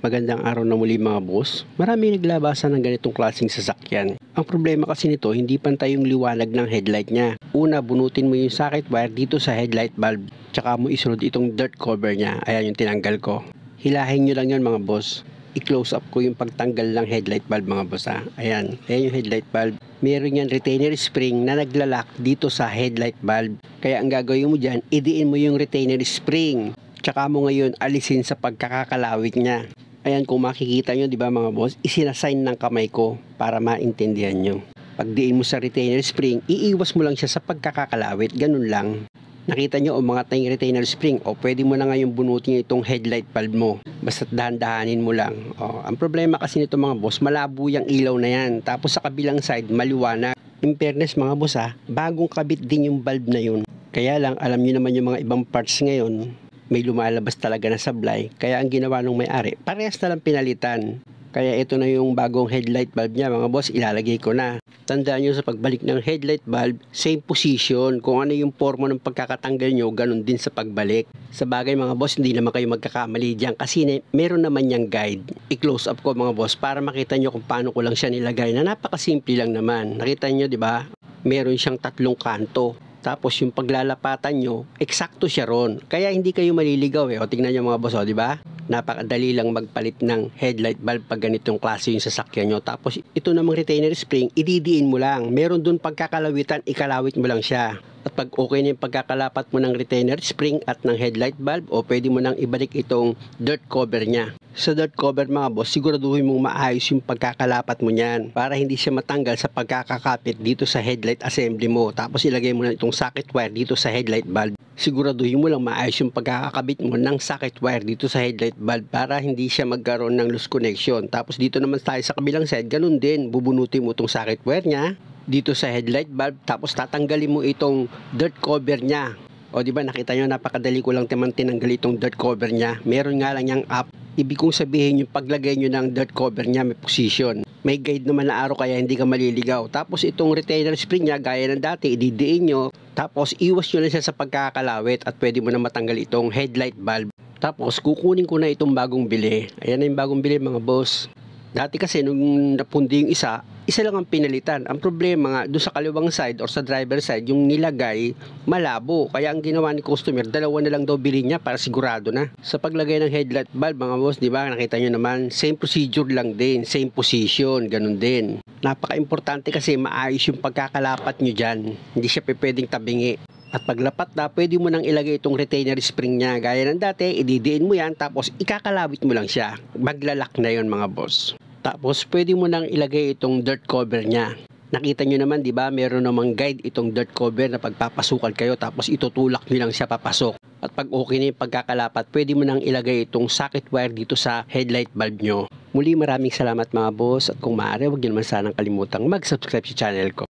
Magandang araw na muli mga boss. Marami naglabasan ng ganitong klaseng sasakyan. Ang problema kasi nito, hindi pantay yung liwanag ng headlight niya. Una, bunutin mo yung socket wire dito sa headlight bulb. Tsaka mo isunod itong dirt cover niya. Ayan yung tinanggal ko. Hilahin nyo lang yun mga boss. I-close up ko yung pagtanggal ng headlight bulb mga boss ha. Ayan yung headlight bulb. Meron yan retainer spring na naglalak dito sa headlight bulb. Kaya ang gagawin mo dyan, idiin mo yung retainer spring. Tsaka mo ngayon alisin sa pagkakakalawit niya. Ayan, kung makikita nyo, di ba mga boss, isinasign ng kamay ko para maintindihan nyo. Pagdiin mo sa retainer spring, iiwas mo lang siya sa pagkakakalawit, ganun lang. Nakita nyo, mga tayong retainer spring, pwede mo na ngayon bunutin itong headlight bulb mo. Basta't dahan-dahanin mo lang. Ang problema kasi nito mga boss, malabo yung ilaw na yan. Tapos sa kabilang side, maliwanag. In fairness mga boss bagong kabit din yung bulb na yun. Kaya lang, alam nyo naman yung mga ibang parts ngayon, may lumalabas talaga na sablay. Kaya ang ginawa ng may-ari, parehas na lang pinalitan. Kaya ito na yung bagong headlight bulb niya mga boss, ilalagay ko na. Tandaan nyo sa pagbalik ng headlight bulb, same position. Kung ano yung forma ng pagkakatanggal nyo, ganun din sa pagbalik. Sa bagay mga boss, hindi naman kayo magkakamali dyan kasi meron naman yung guide. I-close up ko mga boss para makita nyo kung paano ko lang siya nilagay na napakasimple lang naman. Nakita nyo di ba? Meron siyang 3 kanto. Tapos yung paglalapatan nyo, eksakto siya ron. Kaya hindi kayo maliligaw O tingnan nyo mga boss, di ba? Napakadali lang magpalit ng headlight bulb pag ganitong klase yung sasakyan nyo. Tapos ito namang retainer spring, ididiin mo lang. Meron dun pagkakalawitan, ikalawit mo lang siya. At pag okay na yung pagkakalapat mo ng retainer spring at ng headlight bulb, pwede mo nang ibalik itong dirt cover niya. Sa dirt cover mga boss, siguraduhin mong maayos yung pagkakalapat mo niyan para hindi siya matanggal sa pagkakakapit dito sa headlight assembly mo. Tapos ilagay mo na itong socket wire dito sa headlight bulb. Siguraduhin mo lang maayos yung pagkakakabit mo ng socket wire dito sa headlight bulb para hindi siya magkaroon ng loose connection. Tapos dito naman tayo sa kabilang side, ganun din. Bubunutin mo itong socket wire niya dito sa headlight bulb, tapos tatanggalin mo itong dirt cover niya. Di ba nakita nyo, napakadali ko lang tinanggal itong dirt cover niya. Meron nga lang yung up. Ibig kong sabihin yung paglagay nyo ng dirt cover niya may position. May guide naman na araw kaya hindi ka maliligaw. Tapos itong retainer spring niya gaya ng dati, ididiin nyo. Tapos iwas nyo lang siya sa pagkakalawit at pwede mo na matanggal itong headlight bulb. Tapos kukunin ko na itong bagong bili. Ayan na yung bagong bili mga boss. Dati kasi nung napundi yung isa lang ang pinalitan. Ang problema nga, doon sa kaliwang side or sa driver side, yung nilagay, malabo. Kaya ang ginawa ni customer, 2 na lang daw bilhin niya para sigurado na. Sa paglagay ng headlight bulb, mga boss, di ba, nakita nyo naman, same procedure lang din, same position, ganun din. Napaka-importante kasi maayos yung pagkakalapat nyo dyan. Hindi siya pwedeng tabingi. At paglapat na, pwede mo nang ilagay itong retainer spring niya. Gaya ng dati, ididiin mo yan, tapos ikakalawit mo lang siya. Maglalak na yon mga boss. Tapos, pwede mo nang ilagay itong dirt cover niya. Nakita nyo naman, di ba, meron namang guide itong dirt cover na pagpapasukan kayo, tapos itutulak nyo lang siya papasok. At pag okay na yung pagkakalapat, pwede mo nang ilagay itong socket wire dito sa headlight bulb nyo. Muli, maraming salamat mga boss. At kung maaari, huwag nyo naman sanang kalimutang mag-subscribe sa channel ko.